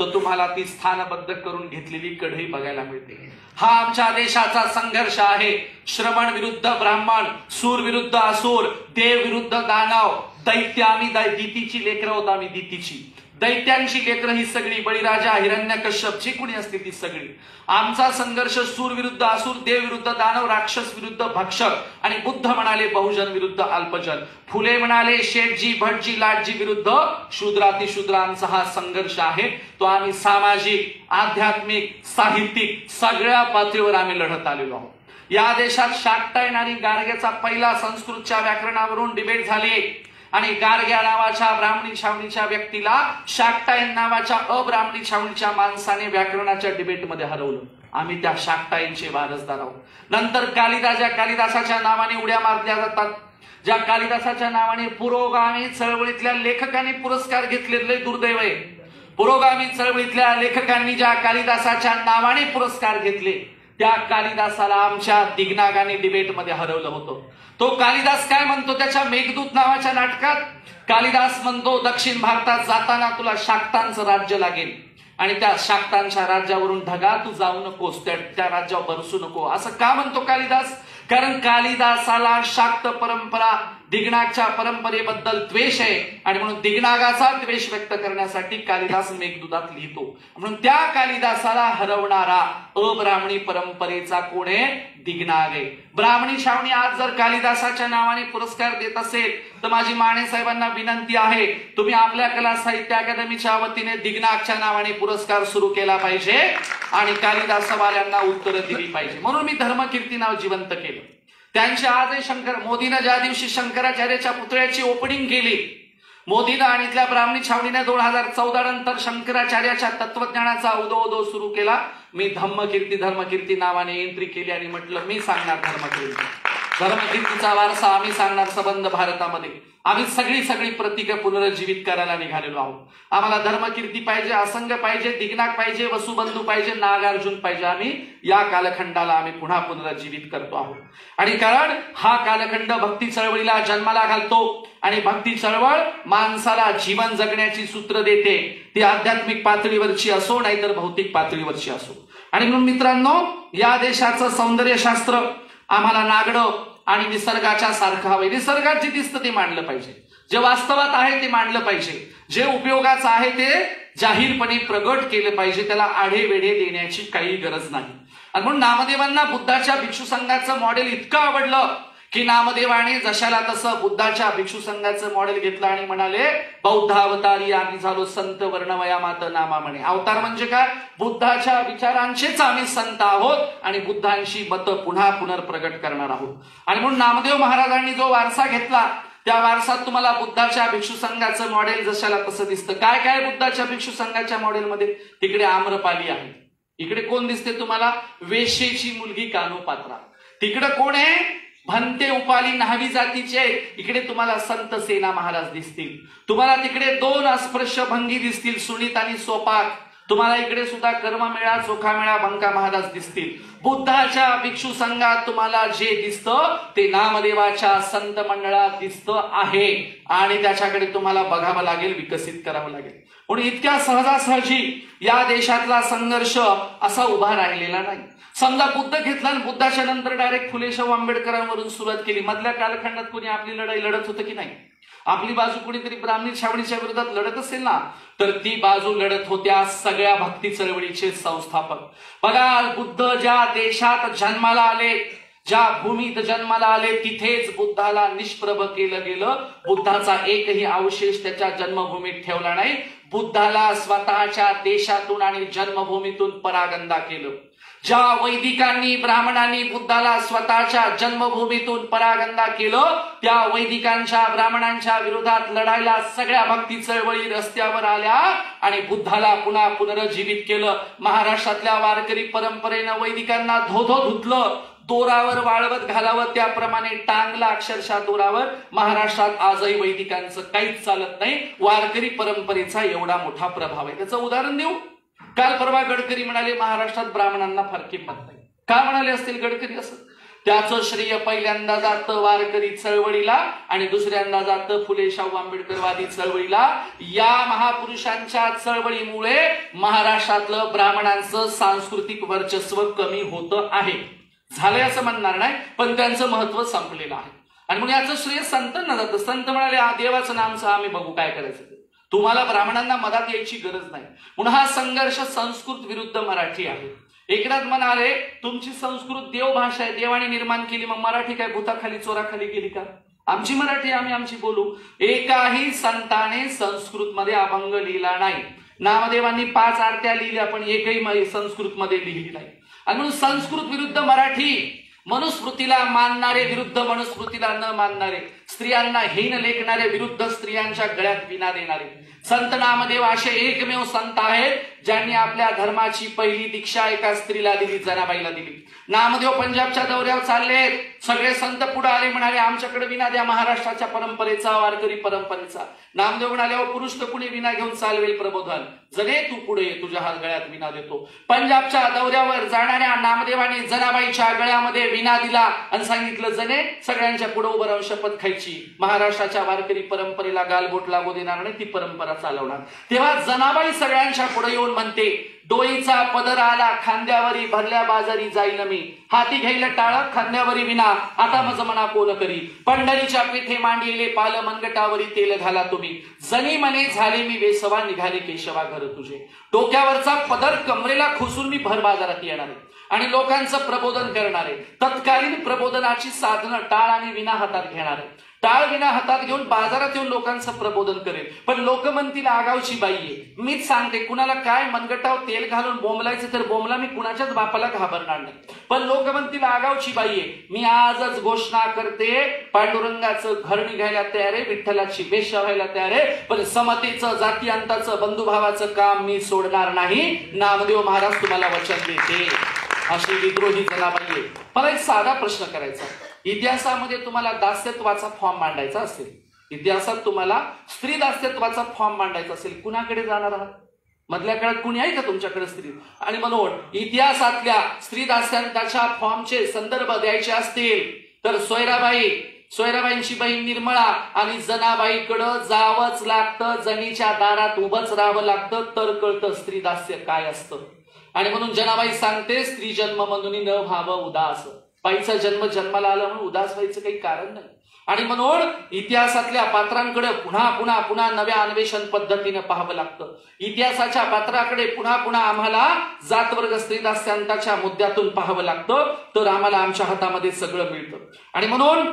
तर तुम्हाला ती स्थानबद्ध करून घेतलेली कढई बघायला मिळते. हा आमच्या देशाचा संघर्ष आहे. श्रमण विरुद्ध ब्राह्मण, सूर विरुद्ध असुर, देव विरुद्ध दानव, दैत्य. आम्ही दितीची लेकरं होतो, आम्ही दितीची दैत्यांची लेकरं ही सगळी, बळीराजा, हिरण्यकश्यप जी कुणी असते ती सगळी. आमचा संघर्ष सूर विरुद्ध असुर, देव विरुद्ध दानव, राक्षस विरुद्ध भक्षक. आणि बुद्ध म्हणाले बहुजन विरुद्ध अल्पजन. फुले म्हणाले शेठजी, भटजी, लाटजी विरुद्ध शूद्रातिशूद्र. आमचा हा संघर्ष आहे, तो आम्ही सामाजिक, आध्यात्मिक, साहित्यिक सगळ्या पातळीवर आम्ही लढत आलेलो आहोत. या देशात शाक्टायन आणि गार्ग्याचा पहिला संस्कृतच्या व्याकरणावरून डिबेट झाली आणि गार्ग्या नावाच्या ब्राह्मणी छावणीच्या व्यक्तीला शाक्टायन नावाच्या अब्राह्मणी छावणीच्या माणसाने व्याकरणाच्या डिबेटमध्ये हरवलं. आम्ही त्या शाक्टायनचे वारसदार आहोत. नंतर कालिदासाच्या नावाने उड्या मारल्या जातात. ज्या कालिदासाच्या नावाने पुरोगामी चळवळीतल्या लेखकांनी पुरस्कार घेतलेले दुर्दैव आहे. पुरोगामी चळवळीतल्या लेखकांनी ज्या कालिदासाच्या नावाने पुरस्कार घेतले त्या कालिदासाला आमच्या दिग्नागाने डिबेटमध्ये हरवलं होतं. तो कालिदास काय म्हणतो त्याच्या मेघदूत नावाच्या नाटकात? कालिदास म्हणतो दक्षिण भारतात जाताना तुला शाक्तांचं राज्य लागेल आणि त्या शाक्तांच्या राज्यावरून ढगा तू जाऊ नकोस, त्या राज्यावर बरसू नको. असं का म्हणतो कालिदास? कारण कालिदासाला शाक्त परंपरा दिग्नागच्या परंपरेबद्दल द्वेष आहे आणि म्हणून दिग्नागाचा द्वेष व्यक्त करण्यासाठी कालिदास मेघदूतात लिहितो. म्हणून त्या कालिदासाला हरवणारा अब्राह्मणी परंपरेचा कोण आहे? दिग्नाग आहे. ब्राह्मणी छावणी आज जर कालिदासाच्या नावाने पुरस्कार देत असेल तर माझी माने साहेबांना विनंती आहे, तुम्ही आपल्या कला साहित्य अकादमीच्या वतीने दिग्नागच्या नावाने पुरस्कार सुरू केला पाहिजे आणि कालिदासवाल्यांना उत्तरं दिली पाहिजे. म्हणून मी धर्मकीर्ती नाव जिवंत केलं. त्यांच्या आजही मोदीनं ज्या दिवशी शंकराचार्याच्या पुतळ्याची ओपनिंग केली, मोदीनं आणि इथल्या ब्राह्मणी छावणीने 2014 नंतर शंकराचार्याच्या तत्वज्ञानाचा उदो सुरू केला. मी धर्मकीर्ती नावाने एंट्री केली आणि म्हटलं मी सांगणार धर्मकीर्तीचा वारसा आम्ही सांगणार संबंध भारतामध्ये. आम्ही सगळी प्रतीकं पुनरुज्जीवित करायला निघालेलो आहोत. आम्हाला धर्मकीर्ती पाहिजे, असंग पाहिजे, दिग्नाग पाहिजे, वसुबंधू पाहिजे, नागार्जुन पाहिजे. आम्ही या कालखंडाला आम्ही पुन्हा पुनरुज्जीवित करतो आहोत. आणि कारण हा कालखंड भक्ती चळवळीला जन्माला घालतो आणि भक्ती चळवळ माणसाला जीवन जगण्याची सूत्र देते. ती आध्यात्मिक पातळीवरची असो नाहीतर भौतिक पातळीवरची असो. आणि म्हणून मित्रांनो, या देशाचं सौंदर्यशास्त्र आम्हाला नागडं आणि निसर्गाच्या सारखं हवं. निसर्गात जे दिसतं ते मांडलं पाहिजे, जे वास्तवात आहे ते मांडलं पाहिजे, जे उपयोगाचं आहे ते जाहीरपणे प्रगट केलं पाहिजे. त्याला आढेवेढे देण्याची काही गरज नाही. आणि म्हणून नामदेवांना बुद्धाच्या भिक्षू संघाचं मॉडेल इतकं आवडलं की नामदेवाने जशाला तसं बुद्धाच्या भिक्षू संघाचं मॉडेल घेतलं आणि म्हणाले बौद्ध अवतारी आम्ही झालो संत वर्णवया मात नामा म्हणे. अवतार म्हणजे काय? बुद्धाच्या विचारांचेच आम्ही संत आहोत आणि बुद्धांची मत पुन्हा पुनर्प्रगट करणार आहोत. आणि म्हणून नामदेव महाराजांनी जो वारसा घेतला त्या वारसात तुम्हाला बुद्धाच्या भिक्षू संघाचं मॉडेल जशाला तसं दिसतं. काय काय बुद्धाच्या भिक्षू संघाच्या मॉडेलमध्ये? तिकडे आम्रपाली आहे, इकडे कोण दिसते तुम्हाला? वेश्येची मुलगी कानोपात्रा. तिकडे कोण आहे? भंते उपाली न्हावी जातीचे. इकडे तुम्हाला संत सेना महाराज दिसतील. तुम्हाला तिकडे 2 अस्पृश्य भंगी दिसतील, सुनीत आणि सोपाक. तुम्हाला इकडे सुद्धा कर्ममेळा चोखामेळा बंका महाराज दिसतील. बुद्धाच्या भिक्षू संघात तुम्हाला जे दिसतं ते नामदेवाच्या संत मंडळात दिसतं आहे आणि त्याच्याकडे तुम्हाला बघावं लागेल, विकसित करावं लागेल. म्हणून इतक्या सहजासहजी या देशातला संघर्ष असा उभा राहिलेला नाही. समजा बुद्ध घेतला आणि बुद्धाच्या नंतर डायरेक्ट फुले शाहू आंबेडकरांवरून सुरुवात केली. मधल्या कालखंडात कोणी आपली लढाई लढत होतं की नाही? आपली बाजू कुणीतरी ब्राह्मणी छावणीच्या विरोधात लढत असेल ना, तर ती बाजू लढत होत्या सगळ्या भक्ती चळवळीचे संस्थापक. बघा, बुद्ध ज्या देशात जन्माला आले, ज्या भूमीत जन्माला आले, तिथेच बुद्धाला निष्प्रभ केलं गेलं. बुद्धाचा एकही अवशेष त्याच्या जन्मभूमीत ठेवला नाही. बुद्धाला स्वतःच्या देशातून आणि जन्मभूमीतून परागंदा केलं. ज्या वैदिकांनी ब्राह्मणांनी बुद्धाला स्वतःच्या जन्मभूमीतून परागंदा केलं, त्या वैदिकांच्या ब्राह्मणांच्या विरोधात लढायला सगळ्या भक्ती चळवळी रस्त्यावर आल्या आणि बुद्धाला पुन्हा पुनरुज्जीवित केलं. महाराष्ट्रातल्या वारकरी परंपरेनं वैदिकांना धोधो धुतलं, दोरावर वाळवत घालावं त्याप्रमाणे टांगला अक्षरशः दोरावर. महाराष्ट्रात आजही वैदिकांचं काहीच चालत नाही. वारकरी परंपरेचा एवढा मोठा प्रभाव आहे. त्याचं उदाहरण देऊ. काल परवा गडकरी म्हणाले महाराष्ट्रात ब्राह्मणांना फार किंमत नाही. का म्हणाले असतील गडकरी असं? त्याचं श्रेय पहिल्यांदा जातं वारकरी चळवळीला आणि दुसऱ्यांदा जातं फुले शाहू आंबेडकरवादी चळवळीला. या महापुरुषांच्या चळवळीमुळे महाराष्ट्रातलं ब्राह्मणांचं सांस्कृतिक वर्चस्व कमी होतं आहे. झालंय असं म्हणणार नाही, पण त्यांचं महत्व संपलेलं आहे. आणि म्हणून याचं श्रेय संतांना जातं. संत म्हणाले देवाचं नामचं आम्ही बघू काय करायचं. तुम्हाला ब्राह्मणांना मदत यायची गरज नाही. म्हणून हा संघर्ष संस्कृत विरुद्ध मराठी आहे. एकनाथ म्हणाले तुमची संस्कृत देवभाषा आहे, देवाने निर्माण केली, मग मराठी काय भूताखाली चोराखाली गेली का? आमची मराठी आम्ही आमची बोलू. एकाही संताने संस्कृत मध्ये अभंग लिहिला नाही. नामदेवांनी 5 आरत्या लिहिल्या पण एकही संस्कृत मध्ये लिहिली नाही. आणि म्हणून संस्कृत विरुद्ध मराठी, मनुस्मृतीला मानणारे विरुद्ध मनुस्मृतीला न मानणारे, स्त्रियांना हीन लेखणारे विरुद्ध स्त्रियांच्या गळ्यात विना देणारे. संत नामदेव असे एकमेव संत आहेत ज्यांनी आपल्या धर्माची पहिली दीक्षा एका स्त्रीला दिली, जनाबाईला दिली. नामदेव पंजाबच्या दौऱ्यावर चालले, सगळे संत पुढे आले, म्हणाले आमच्याकडे विना द्या, महाराष्ट्राच्या परंपरेचा, वारकरी परंपरेचा. नामदेव म्हणाले पुरुष तर कुणी विना घेऊन चालवेल प्रबोधन, जने तू पुढे ये, तुझ्या हात गळ्यात विना देतो. पंजाबच्या दौऱ्यावर जाणाऱ्या नामदेवाने जनाबाईच्या गळ्यामध्ये विना दिला आणि सांगितलं जने सगळ्यांच्या पुढे उभं राहून शपथ खायची, महाराष्ट्राच्या वारकरी परंपरेला गालबोट लागू देणार नाही, ती परंपरा चालवणार. तेव्हा जनाबाई सगळ्यांच्या पुढे येऊन म्हणते, डोईचा पदर आला खांद्यावरी, भरल्या बाजारी जाईल मी, हाती घ्यायला टाळ खांद्यावरी विना, आता मज मना कोल करी, पंढरीच्या पिठे मांडिले पाल, मनगटावरी तेल घाला तुम्ही, जनी मने झाले मी वेसवा, निघाले केशवा घर तुझे. डोक्यावरचा पदर कमरेला खोसून मी भर बाजारात येणार आहे आणि लोकांचं प्रबोधन करणार आहे. तत्कालीन प्रबोधनाची साधनं टाळ आणि विना हातात घेणार आहे. टाळ विना हातात घेऊन बाजारात येऊन लोकांचं प्रबोधन करेल. पण लोक म्हणतील आगावची बाई आहे. मीच सांगते, कुणाला काय मनगटावर तेल घालून बोंबलायचं तर बोंबला, मी कुणाच्याच बापाला घाबरणार नाही. पण लोक म्हणतील आगावची बाई आहे. मी आजच घोषणा करते, पांडुरंगाचं घर निघायला तयार आहे, विठ्ठलाची वेश्या व्हायला तयार आहे, पण समतेचं, जाती अंताचं, बंधुभावाचं काम मी सोडणार नाही. नामदेव महाराज तुम्हाला वचन देते. अशी विद्रोही जनाबाई आहे. मला एक साधा प्रश्न करायचा, इतिहासामध्ये तुम्हाला दास्यत्वाचा फॉर्म मांडायचा असेल, इतिहासात तुम्हाला स्त्री दास्यत्वाचा फॉर्म मांडायचा असेल, कुणाकडे जाणार आहात? मधल्या काळात कुणी आहे का तुमच्याकडे स्त्री? आणि म्हणून इतिहासातल्या स्त्री दास्यंताच्या फॉर्मचे संदर्भ द्यायचे असतील तर सोयराबाईंची बहीण निर्मळा आणि जनाबाईकडं जावंच लागतं, जनीच्या दारात उभंच राहावं लागतं, तर कळतं स्त्री दास्य काय असतं. आणि म्हणून जनाबाई सांगते, स्त्री जन्म म्हणून न व्हावं उदास. बाईचा जन्म जन्माला आला म्हणून उदास व्हायचं काही कारण नाही. आणि म्हणून इतिहासातल्या पात्रांकडे पुन्हा पुन्हा पुन्हा नव्या अन्वेषण पद्धतीने पाहावं लागतं. इतिहासाच्या पात्राकडे पुन्हा पुन्हा आम्हाला जातवर्ग स्त्री दास्यांताच्या मुद्द्यातून पाहावं लागतं, तर आम्हाला आमच्या हातामध्ये सगळं मिळतं. आणि म्हणून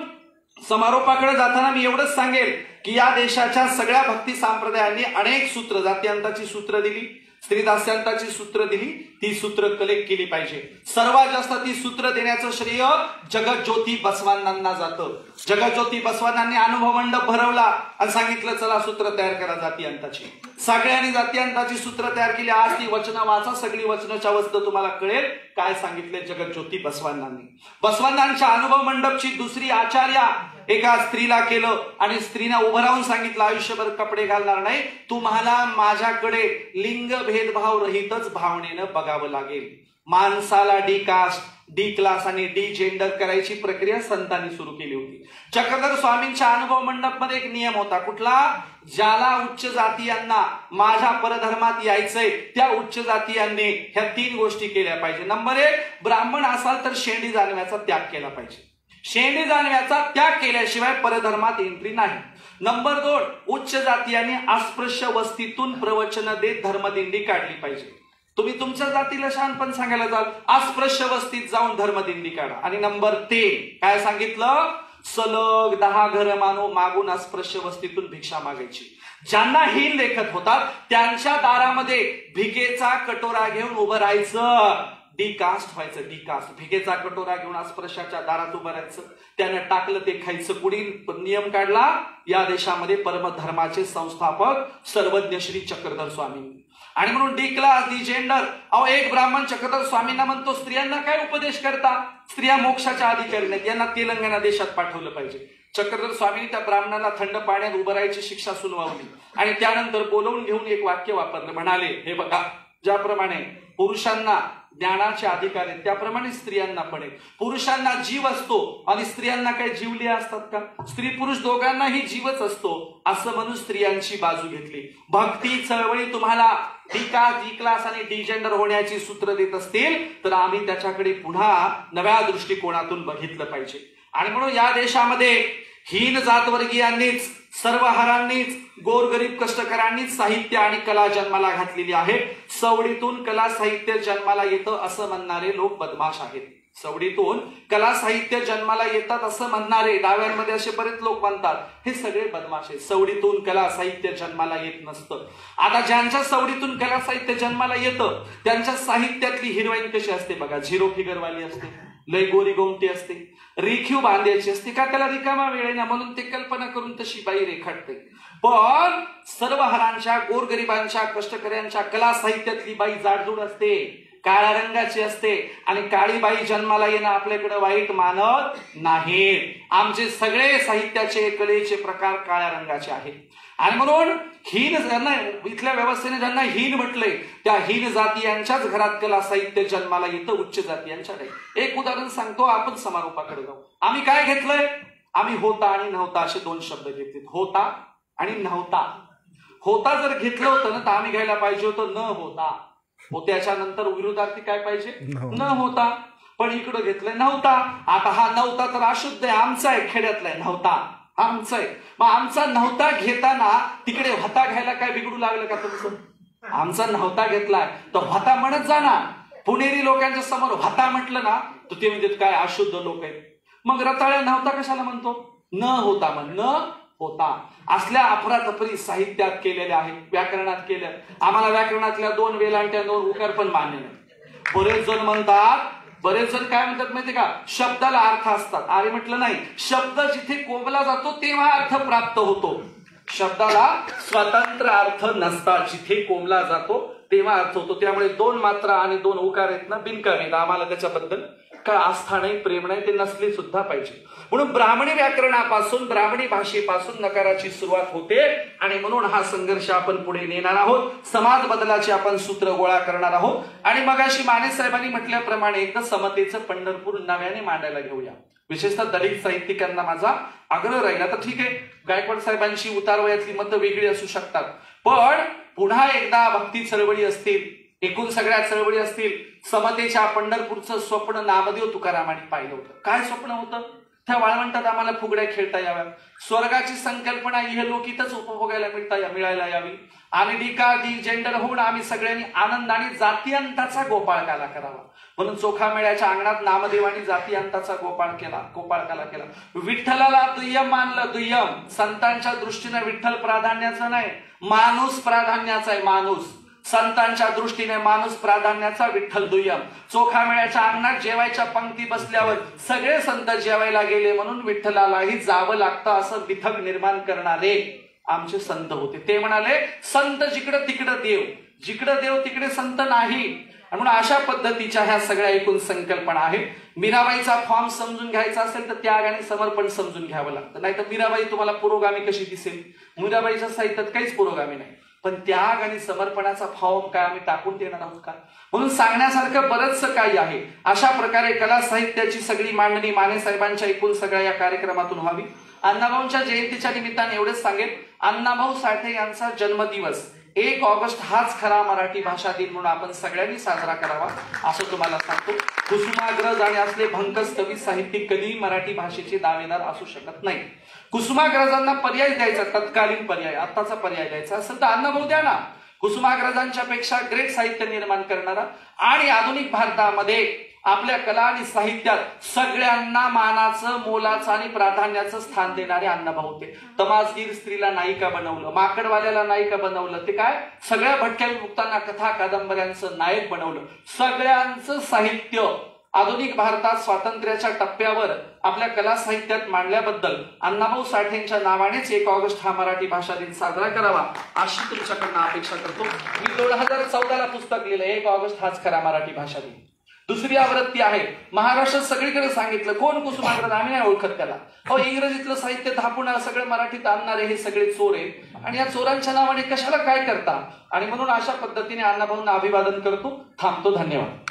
समारोपाकडे जाताना मी एवढंच सांगेल की या देशाच्या सगळ्या भक्ती संप्रदायांनी अनेक सूत्र, जातीयांताची सूत्र दिली, स्त्री दास्यांताची सूत्र दिली, ती सूत्र कलेक्ट केली पाहिजे. सर्वात जास्त ती सूत्र देण्याचं श्रेय जगज्योती बसवांना जातं. जगज्योती बसवांनी अनुभव मंडप भरवला आणि सांगितलं चला सूत्र तयार करा जातीयांताची. सगळ्यांनी जातीयांताची सूत्र तयार केली. आज ती वचनं वाचा, सगळी वचनाच्या वचनं तुम्हाला कळेल काय सांगितले जगज्योती बसवांनी. बसवांच्या अनुभव मंडपची दुसरी आचार्या एका स्त्रीला केलं आणि स्त्रीने उभं राहून सांगितलं आयुष्यभर कपडे घालणार नाही, तुम्हाला माझ्याकडे लिंग भेदभाव रहितच भावनेनं बघावं लागेल. माणसाला डी कास्ट, डी क्लास आणि डी जेंडर करायची प्रक्रिया संतांनी सुरू केली होती. चक्रधर स्वामींच्या अनुभव मंडप मध्ये एक नियम होता, कुठला? ज्याला उच्च जातीयांना माझ्या परधर्मात यायचंय त्या उच्च जातीयांनी ह्या 3 गोष्टी केल्या पाहिजे. नंबर 1, ब्राह्मण असाल तर शेंडी जाणव्याचा त्याग केला पाहिजे. शेंडी जाणव्याचा त्याग केल्याशिवाय परधर्मात एंट्री नाही. नंबर 2, उच्च जातीयांनी अस्पृश्य वस्तीतून प्रवचन देत धर्मदिंडी काढली पाहिजे. तुम्ही तुमच्या जातीला शहाणपण सांगायला जाल, अस्पृश्य वस्तीत जाऊन धर्मदिंडी काढा. आणि नंबर 3 काय सांगितलं? सलग 10 घर मागून अस्पृश्य वस्तीतून भिक्षा मागायची. ज्यांना हीन लेखत होतात त्यांच्या दारामध्ये भिकेचा कटोरा घेऊन उभं राहायचं. डी कास्ट व्हायचं, डी कास्ट. भिकेचा कटोरा घेऊन अस्पृश्याच्या दारात उभं राहायचं, त्यानं टाकलं ते खायचं. पुढील नियम काढला या देशामध्ये परमधर्माचे संस्थापक सर्वज्ञ श्री चक्रधर स्वामी. आणि म्हणून डी क्लास, डी जेंडर. अहो, एक ब्राह्मण चक्रधर स्वामींना म्हणतो स्त्रियांना काय उपदेश करता? स्त्रिया मोक्षाच्या अधिकारी नाहीत, यांना तेलंगणा देशात पाठवलं पाहिजे. चक्रधर स्वामींनी त्या ब्राह्मणाला थंड पाण्यात उभं राहायची शिक्षा सुनावली आणि त्यानंतर बोलवून घेऊन एक वाक्य वापरलं. म्हणाले, हे बघा, ज्याप्रमाणे पुरुषांना ज्ञानाचे अधिकार आहेत त्याप्रमाणे स्त्रियांना पण आहे. पुरुषांना जीव असतो आणि स्त्रियांना काय जीवले असतात का? स्त्री पुरुष दोघांनाही जीवच असतो असं म्हणून स्त्रियांची बाजू घेतली. भक्ती चळवळी तुम्हाला डी कास्ट, डी क्लास आणि डी जेंडर होण्याची सूत्र देत असतील तर आम्ही त्याच्याकडे पुन्हा नव्या दृष्टिकोनातून बघितलं पाहिजे. आणि म्हणून या देशामध्ये हीन जातवर्गीयांनीच, सर्वहारांनीच, गोरगरीब कष्टकऱ्यांनीच साहित्य आणि कला जन्माला घातलेली आहे. सवडीतून कला साहित्य जन्माला येतं असं म्हणणारे लोक बदमाश आहेत. सवडीतून कला साहित्य जन्माला येतात असं म्हणणारे डाव्यांमध्ये असे बरेच लोक म्हणतात, हे सगळे बदमाश आहेत. सवडीतून कला साहित्य जन्माला येत नसतं. आता ज्यांच्या सवडीतून कला साहित्य जन्माला येतं त्यांच्या साहित्यातली हिरोईन कशी असते बघा, झिरो फिगरवाली असते. लय गोरी गोमटी असते, रेखीव बांधायची असते का त्याला रिकामा वेळ आहे ना म्हणून ते कल्पना करून तशी बाई रेखाटते. पण सर्व हरांच्या, गोरगरिबांच्या, कष्टकऱ्यांच्या कला साहित्यातली बाई जाडजूड असते, काळ्या रंगाची असते. आणि काळी बाई जन्माला येणं आपल्याकडे वाईट मानत नाही. आमचे सगळे साहित्याचे, कलेचे प्रकार काळ्या रंगाचे आहेत. आणि म्हणून हीन ज्यांना, इथल्या व्यवस्थेने ज्यांना हीन म्हटलंय त्या हीन जातीयांच्याच घरात कला साहित्य जन्माला येतं, उच्च जातीयांच्या नाही. एक उदाहरण सांगतो, आपण समारोपाकडे जाऊ. आम्ही काय घेतलंय? आम्ही होता आणि नव्हता असे दोन शब्द घेतले. होता आणि नव्हता. होता जर घेतलं होतं ना तर आम्ही घ्यायला पाहिजे होतं न होता. होत्याच्या नंतर विरोधार्थी काय पाहिजे? न होता. पण इकडं घेतलंय नव्हता. आता हा नव्हता तर अशुद्ध आहे, आमचा आहे, खेड्यातला आहे. नव्हता आमचा आहे. मग आमचा नव्हता घेताना तिकडे होता घ्यायला काय बिघडू लागलं का तुमचं? आमचा नव्हता घेतलाय तर होता म्हणत जा ना. पुणेरी लोकांच्या समोर होता म्हटलं ना तर ते म्हणजे काय अशुद्ध लोक आहेत. मग रताळ्या नव्हता कशाला म्हणतो? न होता म्हण, न होता. असल्या अफरातफरी साहित्यात केलेल्या आहेत, व्याकरणात केल्या. आम्हाला व्याकरणातल्या 2 वेलांट्या 2 उकार पण मान्य नाही. बरेच जण म्हणतात, बरेच जण काय म्हणतात माहितीये का, शब्दाला अर्थ असतात. अरे म्हटलं नाही, शब्द जिथे कोंबला जातो तेव्हा अर्थ प्राप्त होतो. शब्दाला स्वतंत्र अर्थ नसतात, जिथे कोंबला जातो तेव्हा अर्थ होतो. त्यामुळे 2 मात्रा आणि 2 उकार आहेत ना बिनकामी. आम्हाला त्याच्याबद्दल काय आस्था नाही, प्रेम नाही, ते नसले सुद्धा पाहिजे. म्हणून ब्राह्मणी व्याकरणापासून, ब्राह्मणी भाषेपासून नकाराची सुरुवात होते. आणि म्हणून हा संघर्ष आपण पुढे नेणार आहोत. समाज बदलाचे आपण सूत्र गोळा करणार आहोत. आणि मगाशी माने साहेबांनी म्हटल्याप्रमाणे एकदा समतेचं पंढरपूर नव्याने मांडायला घेऊया. विशेषतः दलित साहित्यिकांना माझा आग्रह राहील. आता ठीक आहे, गायकवाड साहेबांची उतारवयातली मतं वेगळी असू शकतात, पण पुन्हा एकदा भक्ती चळवळी असतील, एकूण सगळ्या चळवळी असतील, समतेच्या पंढरपूरचं स्वप्न नामदेव तुकारामांनी पाहिलं होतं. काय स्वप्न होतं? त्या वाळवंटात आम्हाला फुगड्या खेळता याव्या, स्वर्गाची संकल्पना इहलोकीतच उपभोगायला मिळायला यावी, आणि डिकादी जेंडर होऊन आम्ही सगळ्यांनी आनंदाने जातीअंताचा गोपाळकाला करावा. म्हणून चोखामेळ्याच्या अंगणात नामदेवानी जातीअंताचा गोपाळकाला केला. विठ्ठलाला दुय्यम मानलं. दुय्यम संतांच्या दृष्टीने विठ्ठल प्राधान्याचा नाही, माणूस प्राधान्याचा आहे. माणूस संतांच्या दृष्टीने माणूस प्राधान्याचा, विठ्ठल दुय्यम. चोखामेळ्याच्या अंगणात जेवायच्या पंक्ती बसल्यावर सगळे संत जेवायला गेले म्हणून विठ्ठलालाही जावं लागतं असं बिथक निर्माण करणारे आमचे संत होते. ते म्हणाले, संत जिकडं तिकडं देव, जिकडं देव तिकडे संत नाही. म्हणून अशा पद्धतीच्या ह्या सगळ्या एकूण संकल्पना आहेत. मीराबाईचा फॉर्म समजून घ्यायचा असेल तर त्याग आणि समर्पण समजून घ्यावं लागतं. नाही तर मीराबाई तुम्हाला पुरोगामी कशी दिसेल? मीराबाईच्या साहित्यात काहीच पुरोगामी नाही, पण त्याग आणि समर्पणाचा भाव काय आम्ही टाकून देणार आहोत का? म्हणून सांगण्यासारखं बरंचसं काही आहे. अशा प्रकारे कला साहित्याची सगळी मांडणी माने साहेबांच्या एकूण सगळ्या या कार्यक्रमातून व्हावी. अण्णाभाऊंच्या जयंतीच्या निमित्ताने एवढेच सांगेन, अण्णाभाऊ साठे यांचा जन्मदिवस 1 ऑगस्ट हाच खरा मराठी भाषा दिन म्हणून आपण सगळ्यांनी साजरा करावा असं तुम्हाला सांगतो. कुसुमाग्रज आणि असले भंकस कवी साहित्यिक कधी मराठी भाषेचे दावेदार असू शकत नाही. कुसुमाग्रजांना पर्याय द्यायचा, तत्कालीन पर्याय, आत्ताचा पर्याय द्यायचा असेल तर अण्णाभाऊ द्या ना. कुसुमाग्रजांच्या पेक्षा ग्रेट साहित्य निर्माण करणारा आणि आधुनिक भारतामध्ये आपल्या कला आणि साहित्यात सगळ्यांना मानाचं, मोलाचं आणि प्राधान्याचं स्थान देणारे अण्णाभाऊ होते. तमासगीर स्त्रीला नायिका बनवलं, माकडवाल्याला नायिका बनवलं, ते काय सगळ्या भटक्या विमुक्तांना कथा कादंबऱ्यांचं नायक बनवलं. सगळ्यांचं साहित्य आधुनिक भारतात स्वातंत्र्याच्या टप्प्यावर आपल्या कला साहित्यात मांडल्याबद्दल अण्णाभाऊ साठेंच्या नावानेच 1 ऑगस्ट हा मराठी भाषा दिन साजरा करावा अशी तुमच्याकडनं अपेक्षा करतो. मी 2014ला पुस्तक लिहिलं, 1 ऑगस्ट हाच खरा मराठी भाषा दिन. दुसरी आवृत्ती आहे. महाराष्ट्रात सगळीकडे सांगितलं, कोण कुसुमाग्रज? आम्ही नाही ओळखत त्याला. इंग्रजीतलं साहित्य धापून सगळं मराठीत आणणारे हे सगळे चोर आहेत आणि या चोरांच्या नावाने कशाला काय करता? आणि म्हणून अशा पद्धतीने अण्णाभाऊंना अभिवादन करतो. थांबतो. धन्यवाद.